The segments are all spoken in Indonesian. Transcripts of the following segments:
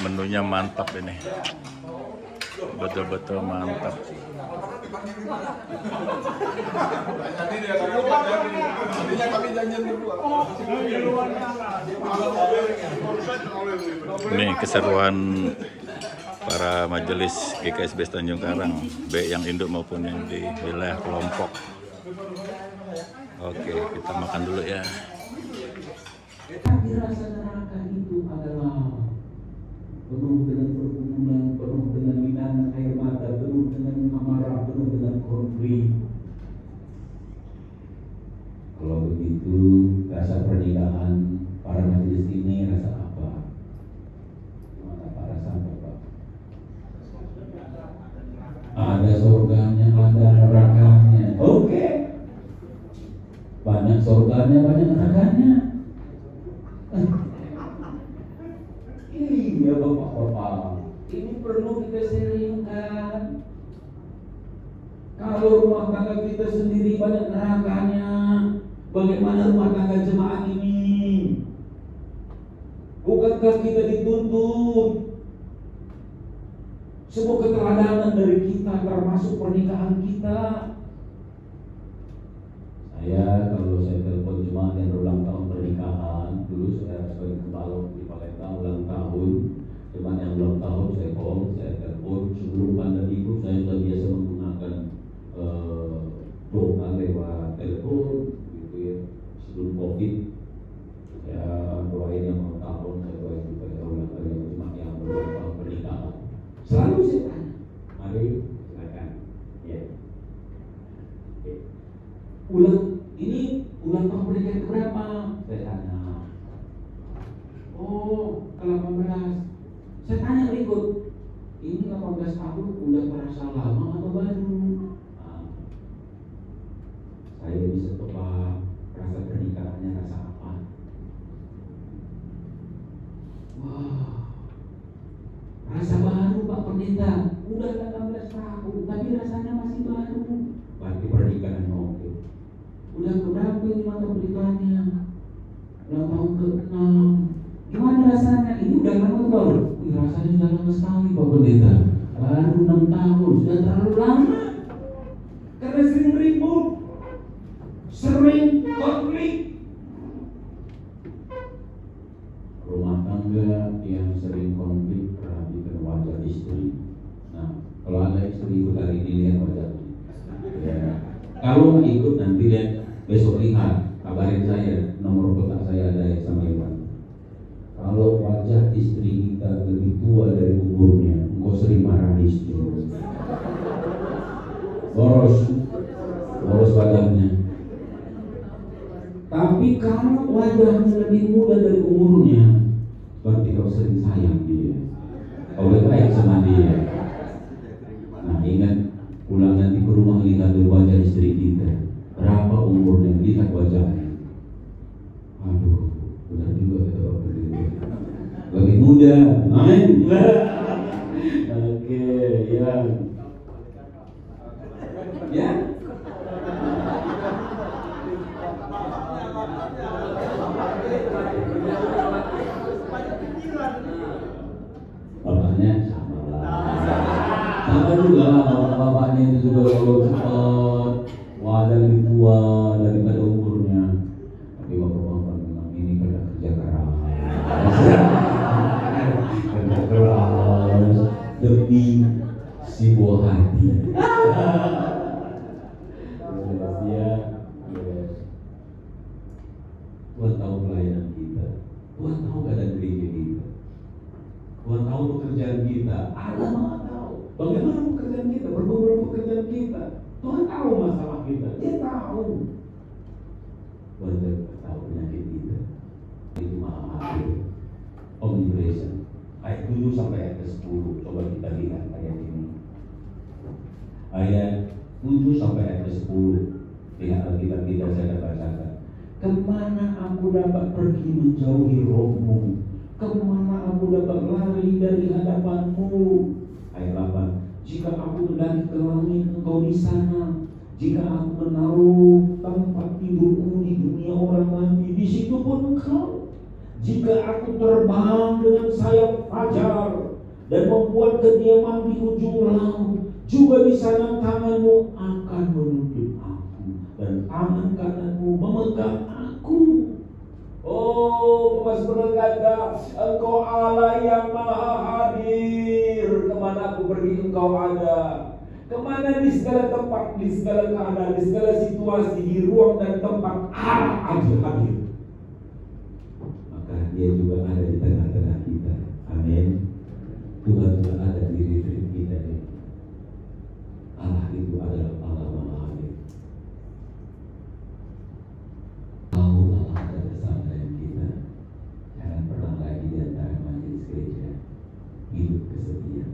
Menunya mantap ini, betul-betul mantap. Ini keseruan para majelis GKSB Tanjung Karang, baik yang induk maupun yang di wilayah kelompok. Oke, kita makan dulu ya. Tapi rasa neraka itu adalah penuh dengan pergumulan, penuh dengan minangan air mata, penuh dengan amarah, penuh dengan konflik. Kalau begitu, rasa pernikahan para majelis ini rasa apa? Gimana Pak rasanya Pak? Ada surganya, ada nerakanya. Oke. Banyak surganya, banyak nerakanya. Iya Bapak-Bapak, ini perlu kita seringkan. Kalau rumah tangga kita sendiri banyak nerakanya, bagaimana rumah tangga jemaah ini? Bukankah kita dituntut sebuah keteladanan dari kita, termasuk pernikahan kita? Kalau saya telepon jemaah yang berulang tahun pernikahan, dulu saya sebagai kepala di Palembang ulang tahun, jemaah yang ulang tahun saya call, saya telepon. Sebelum pandemi itu saya sudah biasa menggunakan doa lewat telepon, gitu ya. Sebelum COVID, saya doain yang ulang tahun, saya doain juga yang jemaah yang berulang tahun pernikahan. Selalu saya tanya, mari silakan, ya. Ulang tahun pernikahan berapa? Saya tanya. Oh, ke-18. Saya tanya berikut, ini 18 tahun udah terasa lama atau baru? Nah, saya bisa tebak rasa pernikahannya rasa apa? Wah, rasa baru Pak Pendeta. Udah 18 tahun, tapi rasanya masih baru. Berarti pernikahan oke. Udah keberapa ini mata pernikahannya? Udah tahun ke-6. Gimana rasanya? Ini udah lama tuh baru? Wih, rasanya sudah lama sekali Pak Pendeta. Baru 6 tahun, sudah terlalu lama. Karena sering ribut, sering konflik. Rumah tangga yang sering konflik, perhatikan wajah istri. Nah, kalau ada istri ikut hari ini lihat wajahnya. Ya. Kalau nggak ikut nanti lihat, besok lihat, kabarin saya, nomor kontak saya ada sama Iwan. Kalau wajah istri kita lebih tua dari umurnya, engkau sering marah istri. Boros wajahnya. Tapi kalau wajahnya lebih muda dari umurnya, berarti kau sering sayang dia, kau baik sama dia. Nah, ingat, pulang nanti ke rumah lihat wajah istri kita, berapa umurnya, lihat wajahnya. Aduh, benar juga kata Bapak Pendeta, lebih muda. Amin. Oke, ya. Ya. Bapaknya sama lah. Sama juga bapak-bapaknya itu juga kalau cepat, wadah lebih tua daripada umurnya. Tapi bapak-bapak memang ini pada kerja keras. Kerja keras demi si buah hati. Tuhan tahu pelayanan kita, Tuhan tahu keadaan gereja kita, Tuhan tahu pekerjaan kita. Allah Maha tahu bagaimana pekerjaan kita, bergumul pekerjaan kita. Tuhan tahu masalah kita, Dia tahu. Tuhan tahu penyakit kita. Itu Maha Adil. Omnipresent. Ayat 7 sampai ayat 10. Coba kita lihat ayat ini. Ayat 7 sampai ayat 10. Lihat Alkitab kita, saya bacakan. Kemana aku dapat pergi menjauhi rohmu? Kemana aku dapat lari dari hadapanmu? Ayat 8. Jika aku mendaki ke langit, engkau di sana. Jika aku menaruh tempat tidurmu di dunia orang mati, di situ pun engkau. Jika aku terbang dengan sayap fajar dan membuat kediaman di ujung laut, juga di sana tanganmu akan menuntun aku dan tangan kananmu memegang aku. Oh, Mas berkata, Engkau Allah yang maha hadir. Kemana aku pergi Engkau ada. Kemana di segala tempat, di segala keadaan, di segala situasi, di ruang dan tempat Allah aja hadir. Maka Dia juga ada di tengah-tengah kita. Amin. Tuhan juga ada di diri kita. Allah itu adalah Allah maha hadir. Tahu Allah ada bersama dengan kita. Jangan pernah lagi di antara majelis gereja hidup kesepian,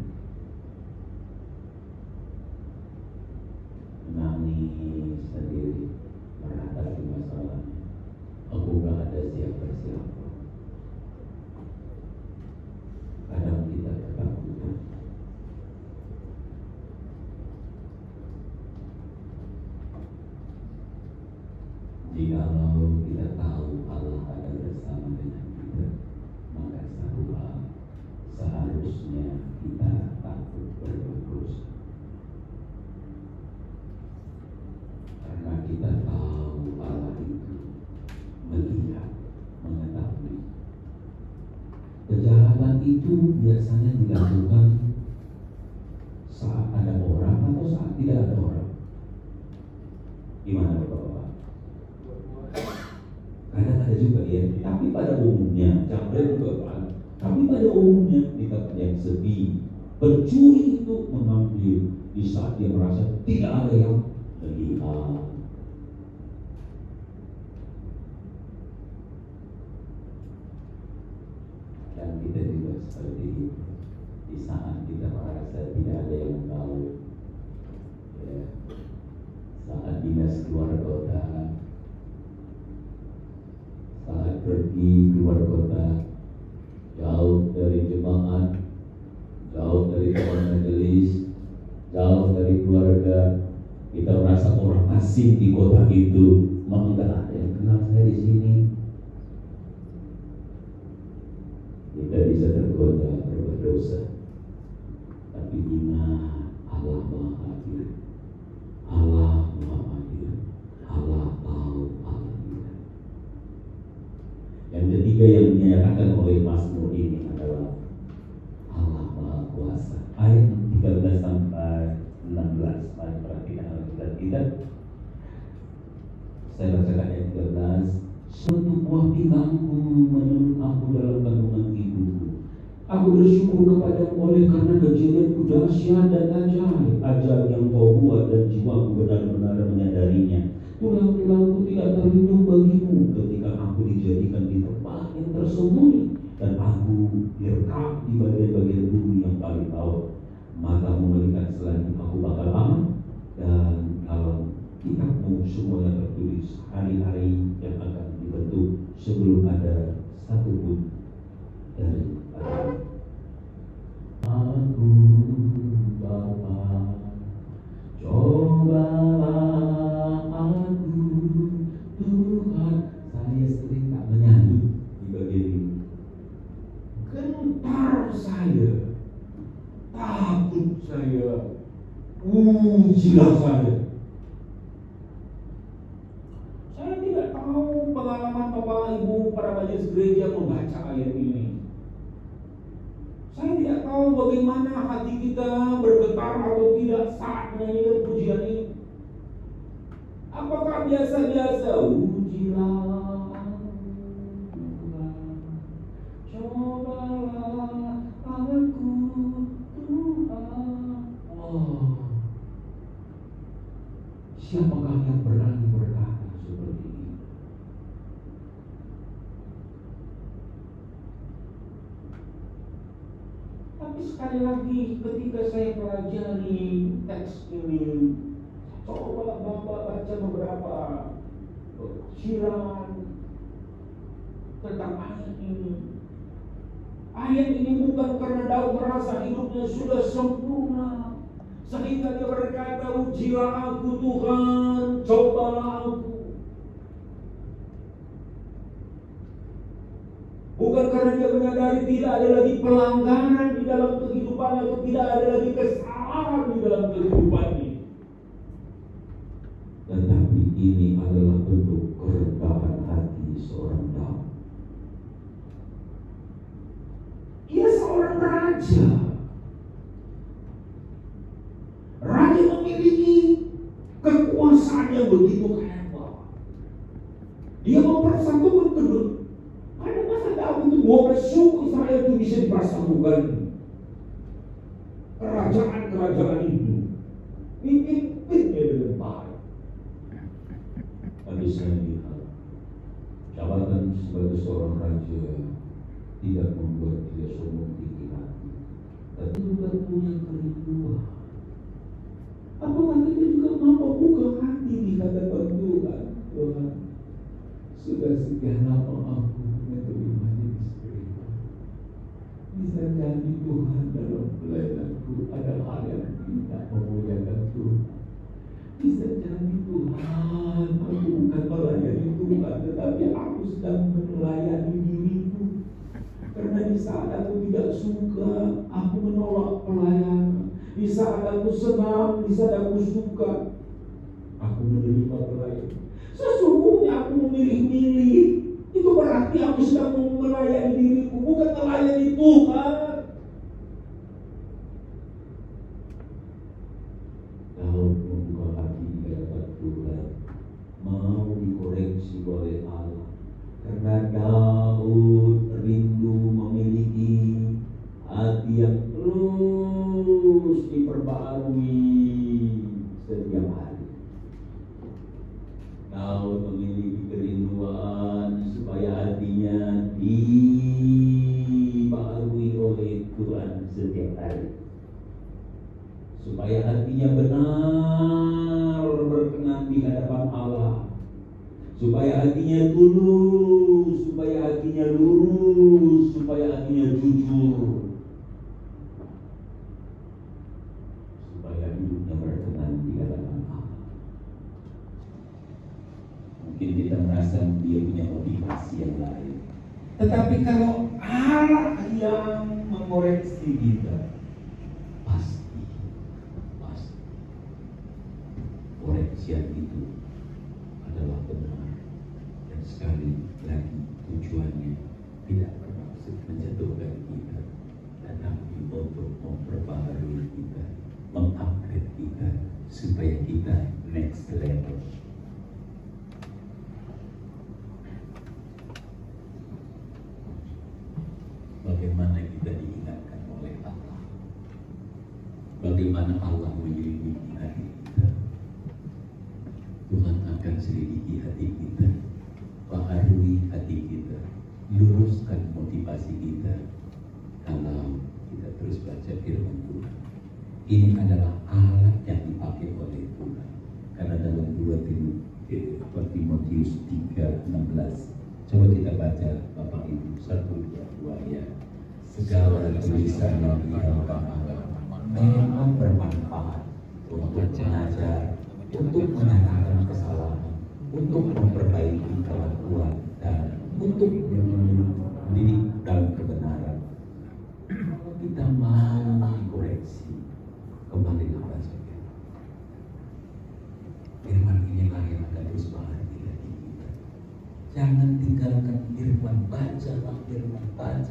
menangis sendiri, menghadapi masalah. Aku gak ada siapa-siapa. Kadang kita ketakutan. Jikalau kita tahu Allah ada bersama dengan kita, maka satu hal, seharusnya kita takut berdosa. Karena kita tahu Allah itu melihat, mengetahui. Kejahatan itu biasanya dilakukan saat ada orang atau saat tidak ada orang. Gimana Bapak-Bapak? Kadang ada juga ya, tapi pada umumnya, jangan juga, tapi pada umumnya di tempat yang sepi, pencuri itu mengambil di saat dia merasa tidak ada yang melihat. Dan kita juga seperti itu. Di saat kita merasa tidak ada yang tahu, ya, saat dinas keluar kota, saat pergi keluar kota, jauh dari jemaat, jauh dari teman majelis, jauh dari keluarga, kita merasa orang asing di kota itu. Memang tidak ada yang kenal saya di sini. Kita bisa tergoda berbuat dosa, tapi ingat Allah maha hadir. Allah maha hadir. Allah tahu Allah lihat. Yang ketiga yang dinyatakan oleh Mazmur ini adalah Allah maha kuasa. Ayat 13 sampai 16. Mari perhatikan Alkitab kita. Saya bacakan ayat 13. Suatu buah pinggangku menurut aku dalam kandungan ibuku. Aku bersyukur kepadamu oleh karena kejadianku dahsyat dan ajaib yang kau buat, dan jiwaku benar-benar menyadarinya. Tulang-tulangku tidak terlindung bagimu ketika aku dijadikan di tempat yang tersembunyi, dan aku direkam di bagian-bagian bumi yang paling bawah. Matamu melihat selanjutnya aku bakal aman, dan dalam kitabmu semuanya tertulis hari-hari yang akan dibentuk sebelum ada satu pun dari aku. Aku Bapa, cobalah aku Tuhan. Saya sering tak menyanyi di bagian ini. Gentar saya, takut saya, ujilah saya. Saya tidak tahu pengalaman Bapak Ibu para majelis gereja membaca ayat ini. Saya tidak tahu bagaimana hati kita bergetar atau tidak saat menyanyikan pujian ini. Apakah biasa-biasa? Ujilah Tuhan, cobalah aku Tuhan. Oh, siapakah yang berani berkata seperti ini? Tapi sekali lagi ketika saya pelajari teks ini, coba Bapak baca beberapa siran tentang ayat ini. Ayat ini bukan karena Daud merasa hidupnya sudah sempurna sehingga dia berkata, ujilah aku Tuhan, cobalah aku. karena dia menyadari tidak ada lagi pelanggaran di dalam kehidupannya, atau tidak ada lagi kesalahan di dalam kehidupannya. Tetapi ini adalah bentuk kerendahan hati seorang Daud. Ia seorang raja. Raja memiliki kekuasaan yang begitu hebat. Dia mempersatukan kedua. Pada masa Daud itu 12 suku Israel itu bisa dipersatukan. Kerajaan-kerajaan itu dipimpinnya dengan baik. Tapi saya lihat jabatan sebagai seorang raja tidak membuat dia sombong tinggi hati, tapi juga punya kerinduan. Apakah kita juga mampu buka hati di hadapan Tuhan? Tuhan, sudah sekian lama aku menerima istri. Bisa jadi Tuhan dalam pelayananku ada hal yang tidak memuliakan Tuhan. Bisa jadi Tuhan, aku bukan melayani Tuhan, tetapi aku sedang melayani diriku. Karena di saat aku tidak suka, aku menolak pelayanan. Di saat aku senang, di saat aku suka, aku menerima pelayanan. Sesungguhnya aku memilih-milih. Itu berarti aku sedang melayani diriku, bukan melayani Tuhan. Daud membuka hati di hadapan Tuhan, mau dikoreksi oleh Allah. Karena Daud rindu memiliki hati yang terus diperbarui setiap hari. Daud memiliki kerinduan supaya hatinya dibarui oleh Tuhan setiap hari, supaya hatinya benar berkenan di hadapan Allah, supaya hatinya tulus, supaya hatinya lurus, supaya hatinya jujur, supaya hidupnya berkenan di hadapan Allah. Mungkin kita merasa dia punya motivasi yang lain, tetapi kalau Allah yang mengoreksi kita, pasti koreksian itu adalah benar, dan sekali lagi tujuannya tidak bermaksud menjatuhkan kita, tetapi untuk memperbaharui kita, mengupgrade kita supaya kita next level. Bagaimana kita diingatkan oleh Allah, bagaimana Allah menyelidiki hati kita. Tuhan akan selidiki hati kita, baharui hati kita, luruskan motivasi kita. Kalau kita terus baca firman Tuhan, ini adalah alat yang dipakai oleh Tuhan. Karena dalam 2 Timotius 3:16, coba kita baca Bapak Ibu 1-2 ya. Segala tulisan yang di dalam Allah memang bermanfaat untuk mengajar, untuk menyatakan kesalahan, untuk memperbaiki kelakuan, dan untuk mendidik dalam kebenaran. Kalau kita mau dikoreksi, kembalilah baca firman. Firman inilah yang akan terus bahagia hati kita. Jangan tinggalkan firman, bacalah firman, baca.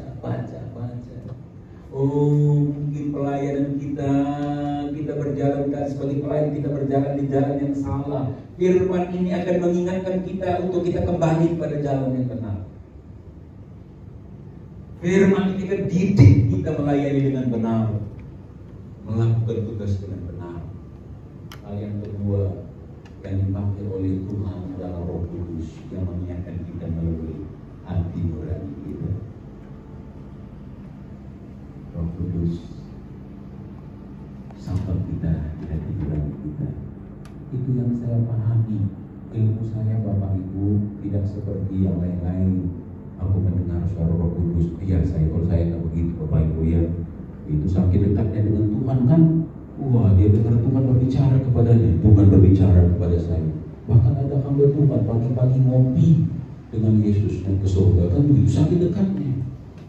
Oh, mungkin pelayanan kita berjalan sebagai pelayan, kita berjalan di jalan yang salah. Firman ini akan mengingatkan kita untuk kita kembali pada jalan yang benar. Firman ini akan didik kita melayani dengan benar, melakukan tugas dengan benar. Hal yang kedua yang dipakai oleh Tuhan adalah Roh Kudus yang mengingatkan kita melalui hati nurani kita. Roh Kudus sahabat kita di hati nurani kita. Itu yang saya pahami. Ilmu saya Bapak Ibu tidak seperti yang lain-lain. Aku mendengar suara Roh Kudus. Iya, kalau saya nggak begitu Bapak Ibu ya. Itu saking dekatnya dengan Tuhan kan. Wah, dia dengar Tuhan berbicara kepadanya. Tuhan berbicara kepada saya. Bahkan ada hamba Tuhan pagi-pagi ngopi dengan Yesus dan ke surga. Kan begitu saking dekatnya.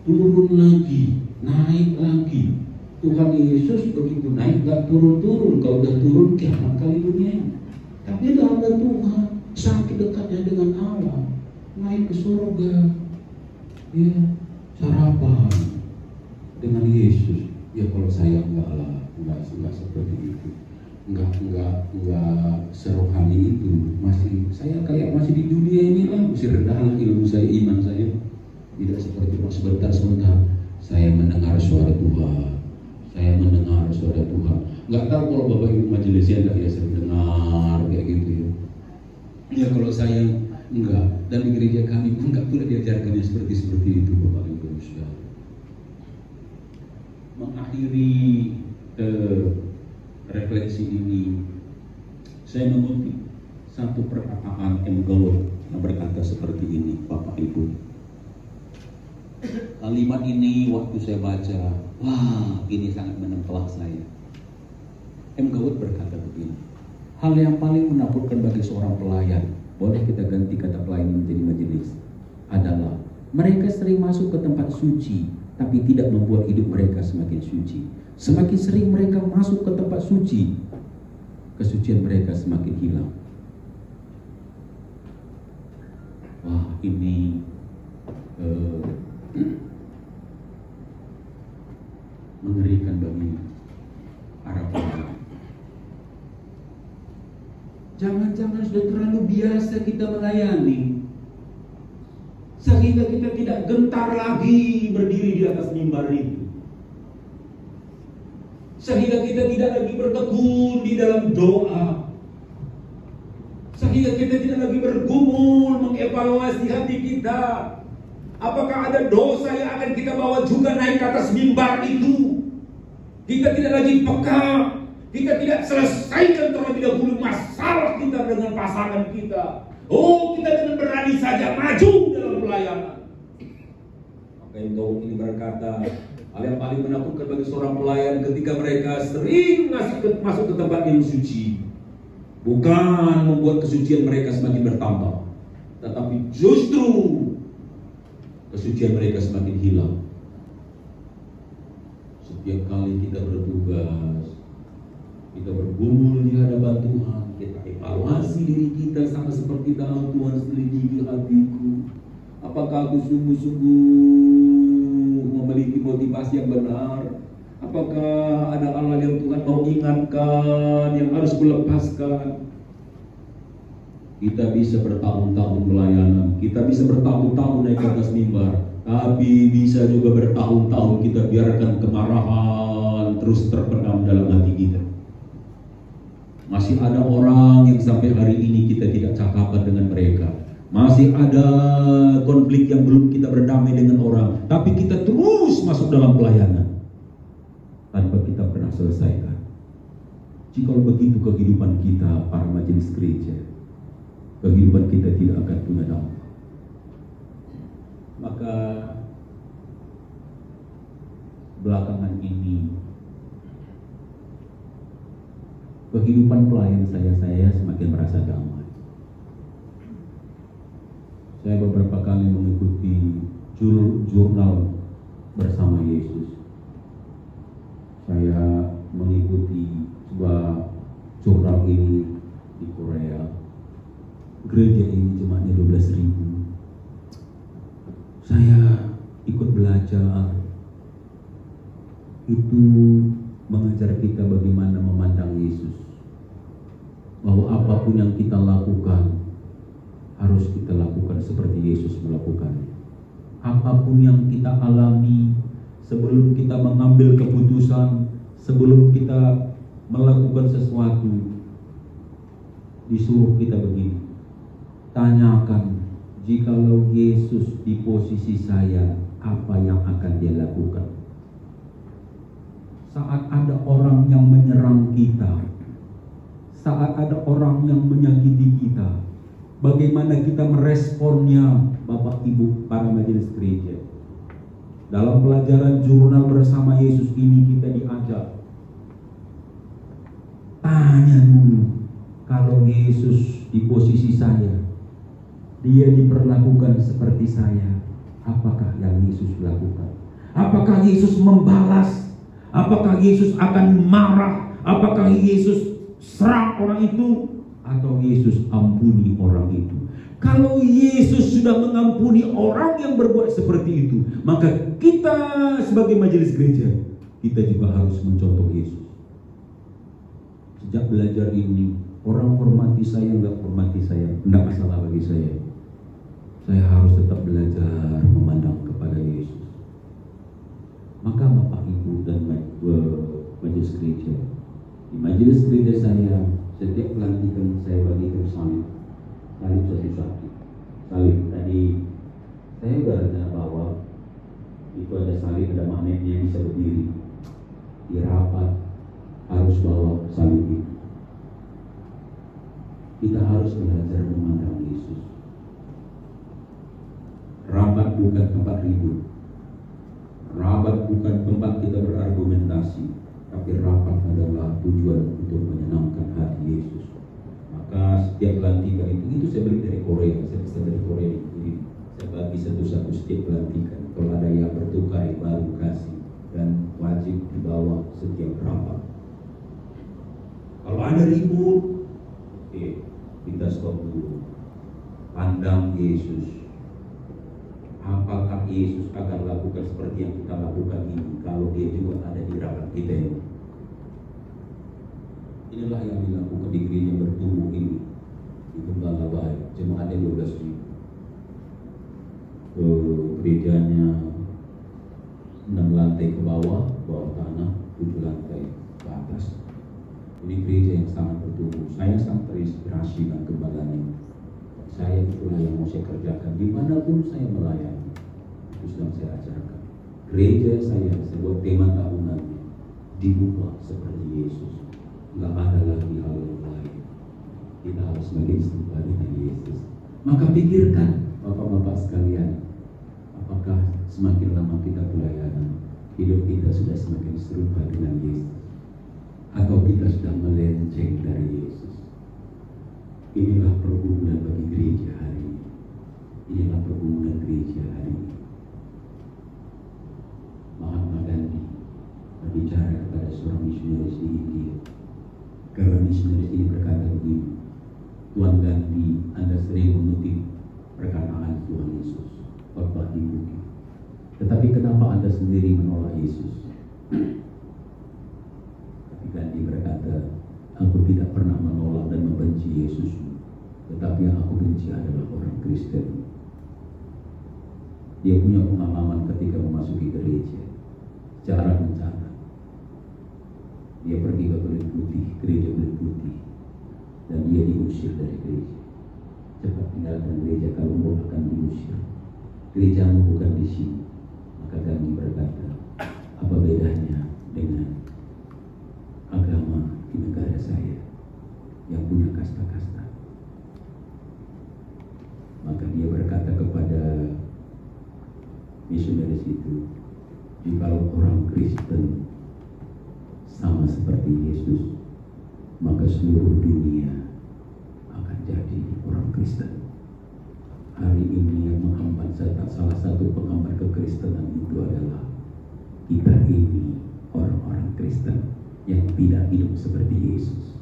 turun lagi, naik lagi. Tuhan Yesus begitu naik gak turun-turun. Kalau udah turun kiamat kali dunia. Tapi dalam Tuhan sampai dekatnya dengan Allah, naik ke surga, ya sarapan dengan Yesus. Ya kalau saya enggak seperti itu, enggak serohani itu. Saya kayak masih di dunia ini lah, masih rendah lah ilmu saya, iman saya. Tidak seperti sebentar saya mendengar suara Tuhan. Saya mendengar suara Tuhan. Nggak tahu kalau Bapak Ibu majelisnya enggak ya sering dengar kayak gitu ya. Ya kalau saya enggak, dan di gereja kami pun enggak pula diajarkannya seperti itu Bapak Ibu saudara. Mengakhiri refleksi ini, saya mengutip satu perkataan M. Gawat yang berkata seperti ini, Bapak Ibu. Kalimat ini waktu saya baca, wah ini sangat menempel saya. M. Gawat berkata begini, hal yang paling menakutkan bagi seorang pelayan, boleh kita ganti kata pelayan menjadi majelis, adalah mereka sering masuk ke tempat suci, tapi tidak membuat hidup mereka semakin suci. Semakin sering mereka masuk ke tempat suci, kesucian mereka semakin hilang. Wah ini mengerikan bagi para pelayan. Jangan-jangan sudah terlalu biasa kita melayani, sehingga kita tidak gentar lagi berdiri di atas mimbar itu, sehingga kita tidak lagi bertekun di dalam doa, sehingga kita tidak lagi bergumul mengevaluasi hati kita. Apakah ada dosa yang akan kita bawa juga naik ke atas mimbar itu? Kita tidak lagi peka, kita tidak selesaikan terlebih dahulu masalah kita dengan pasangan kita. Oh, kita dengan berani saja maju dalam pelayanan. Maka yang ini berkata, hal yang paling menakutkan bagi seorang pelayan ketika mereka sering masuk ke tempat yang suci, bukan membuat kesucian mereka semakin bertambah, tetapi justru kesucian mereka semakin hilang. Setiap kali kita bertugas, kita bergumul di hadapan Tuhan, kita evaluasi diri kita sama seperti dalam Tuhan selidiki hatiku. Apakah aku sungguh-sungguh memiliki motivasi yang benar? Apakah ada hal yang Tuhan mau ingatkan yang harus kulepaskan? Kita bisa bertahun-tahun pelayanan, kita bisa bertahun-tahun naik ke atas mimbar, tapi bisa juga bertahun-tahun kita biarkan kemarahan terus terpendam dalam hati kita. Masih ada orang yang sampai hari ini kita tidak cakapan dengan mereka. Masih ada konflik yang belum kita berdamai dengan orang, tapi kita terus masuk dalam pelayanan tanpa kita pernah selesaikan. Jika begitu kehidupan kita para majelis gereja, kehidupan kita tidak akan punya dampak. Maka belakangan ini kehidupan pelayan saya semakin merasa damai. Saya beberapa kali mengikuti jurnal bersama Yesus. Saya mengikuti sebuah jurnal ini di Korea. Gereja ini jemaatnya 12.000. Saya ikut belajar. Itu mengajar kita bagaimana memandang Yesus. Bahwa apapun yang kita lakukan harus kita lakukan seperti Yesus melakukan. Apapun yang kita alami, sebelum kita mengambil keputusan, sebelum kita melakukan sesuatu, disuruh kita begini. Tanyakan, jikalau Yesus di posisi saya, apa yang akan dia lakukan? Saat ada orang yang menyerang kita, saat ada orang yang menyakiti kita, bagaimana kita meresponnya, Bapak Ibu para majelis gereja? Dalam pelajaran jurnal bersama Yesus ini kita diajak, tanya dulu, kalau Yesus di posisi saya, dia diperlakukan seperti saya, apakah yang Yesus lakukan? Apakah Yesus membalas? Apakah Yesus akan marah? Apakah Yesus serang orang itu? Atau Yesus ampuni orang itu? Kalau Yesus sudah mengampuni orang yang berbuat seperti itu, maka kita sebagai majelis gereja, kita juga harus mencontoh Yesus. Sejak belajar ini, orang hormati saya, nggak hormati saya, tidak masalah bagi saya. Saya harus tetap belajar memandang kepada Yesus. Maka Bapak Ibu dan majelis gereja, di majelis gereja saya, setiap pelantikan saya bagikan salib satu-satu. Salib tadi saya sudah rencana bawa, itu ada salib, ada magnetnya yang bisa berdiri. Di rapat harus bawa salib itu. Kita harus belajar memandang Yesus. Rapat bukan tempat ribut. Rapat bukan tempat kita berargumentasi, tapi rapat adalah tujuan untuk menyenangkan hati Yesus. Maka setiap pelantikan itu saya beli dari Korea, saya pesan dari Korea ini. Saya bagi satu-satu setiap pelantikan. Kalau ada yang bertukar baru kasih, dan wajib dibawa setiap rapat. Kalau ada ribut, kita stop dulu. Pandang Yesus. Apakah Yesus akan lakukan seperti yang kita lakukan ini kalau dia juga ada di rapat kita ini? Inilah yang dilakukan di gereja bertumbuh ini, di Gembala Baik. Cuma ada 12.000. Gerejanya 6 lantai ke bawah tanah, 7 lantai ke atas. Ini gereja yang sangat bertumbuh. Saya sangat terinspirasi dengan gembalanya. Saya itulah yang mau saya kerjakan dimanapun saya melayani. Itu sedang saya ajarkan. Gereja saya buat tema tahunannya diubah seperti Yesus. Nggak ada lagi hal yang lain. Kita harus semakin serupa dengan Yesus. Maka pikirkan, Bapak-bapak sekalian, apakah semakin lama kita pelayanan, hidup kita sudah semakin serupa dengan Yesus, atau kita sudah melenceng dari Yesus? Inilah pergumulan bagi gereja hari ini. Inilah pergumulan gereja hari ini. Mahatma Gandhi berbicara kepada seorang misionaris di India. Karena misionaris ini berkata begini, Tuan Gandhi, Anda sering mengutip perkataan Tuhan Yesus, khotbah di bukit. Tetapi kenapa Anda sendiri menolak Yesus? Tapi Gandhi berkata, aku tidak pernah menolak dan membenci Yesus, tetapi yang aku benci adalah orang Kristen. Dia punya pengalaman ketika memasuki gereja, secara mencatat. Dia pergi ke Kulit Putih, gereja Kulit Putih, dan dia diusir dari gereja. Cepat tinggalkan gereja, kalau mau akan diusir. Gerejamu bukan di sini. Maka Gandhi berkata, apa bedanya dengan agama di negara saya yang punya kasta-kasta? Maka dia berkata kepada misionaris itu, jikalau orang Kristen sama seperti Yesus, maka seluruh dunia akan jadi orang Kristen. Hari ini yang menghambat, salah satu penghambat kekristenan itu adalah kita ini orang-orang Kristen yang tidak hidup seperti Yesus.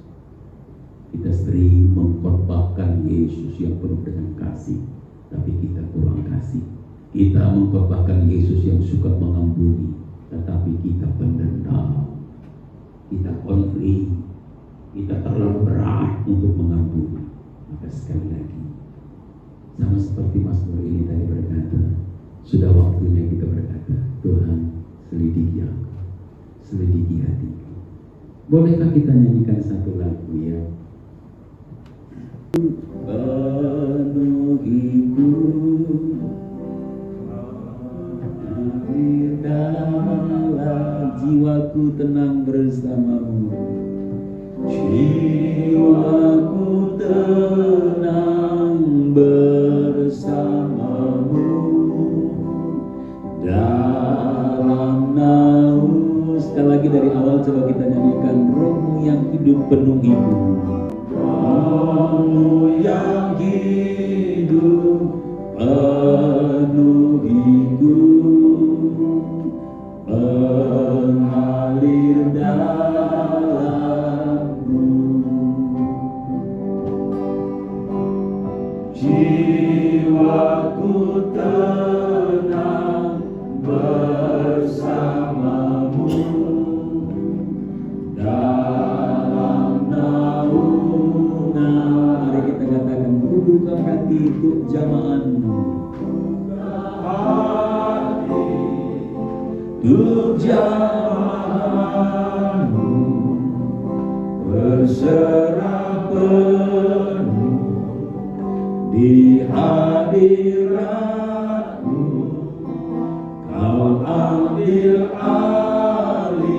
Kita sering mengkhotbahkan Yesus yang penuh dengan kasih, tapi kita kurang kasih. Kita mengkhotbahkan Yesus yang suka mengampuni, tetapi kita pendendam, kita konflik, kita terlalu berat untuk mengampuni. Maka sekali lagi, sama seperti Mazmur ini tadi berkata, sudah waktunya kita berkata, Tuhan selidiki aku, selidiki hatiku. Bolehkah kita nyanyikan satu lagu ya? Penuhiku, biarkanlah jiwaku tenang bersamamu. Jiwaku tenang bersamamu dalam naung. Sekali lagi dari awal coba kita nyanyikan, rohmu yang hidup penuhiku. Rohmu yang hidup penuhiku, mengalir dalamku. Jiwaku tenang bersamamu dalam naungan. Mari kita katakan, buka hati untuk jamaanmu, untuk jamaanmu, berserah penuh di hadiratmu. Kau ambil alih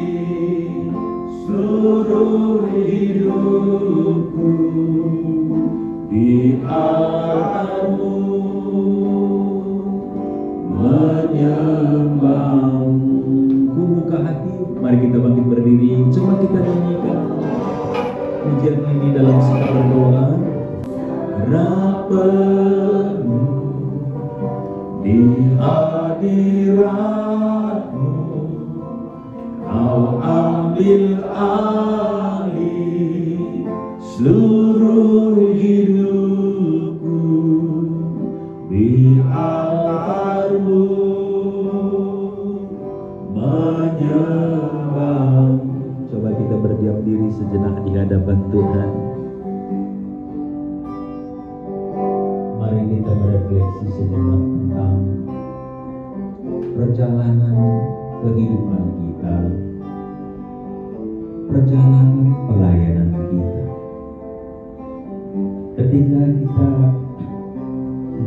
seluruh hidupku, di altarmu menyembahmu. Ku buka hati, mari kita bangkit berdiri, coba kita nyanyikan pujian ini dalam sikap berdoa. Rapemu di hadiratmu, kau ambil alih seluruh hidupku, di altarmu menyembahmu. Coba kita berdiam diri sejenak di hadapan Tuhan. Mari kita berefleksi sejenak tentang perjalanan kehidupan kita, perjalanan pelayanan kita. Ketika kita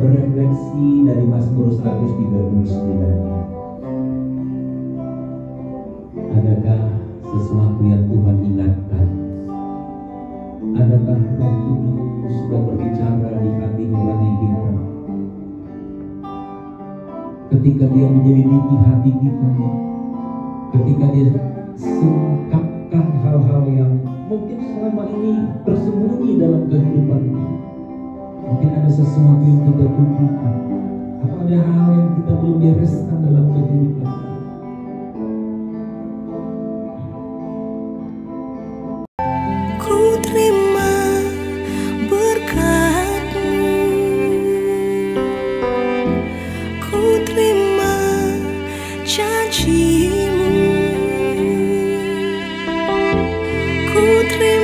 berefleksi dari Mazmur 139 ini, adakah sesuatu yang Tuhan ingatkan? Adakah Roh Kudus sudah berbicara di hati nurani kita? Ketika Dia menyelidiki hati kita, ketika Dia singkapkan hal-hal yang mungkin selama ini tersembunyi dalam kehidupan kita. Mungkin ada sesuatu yang kita tunjukkan, atau ada hal yang kita belum bereskan dalam kehidupan kita. Janjimu, ku terima.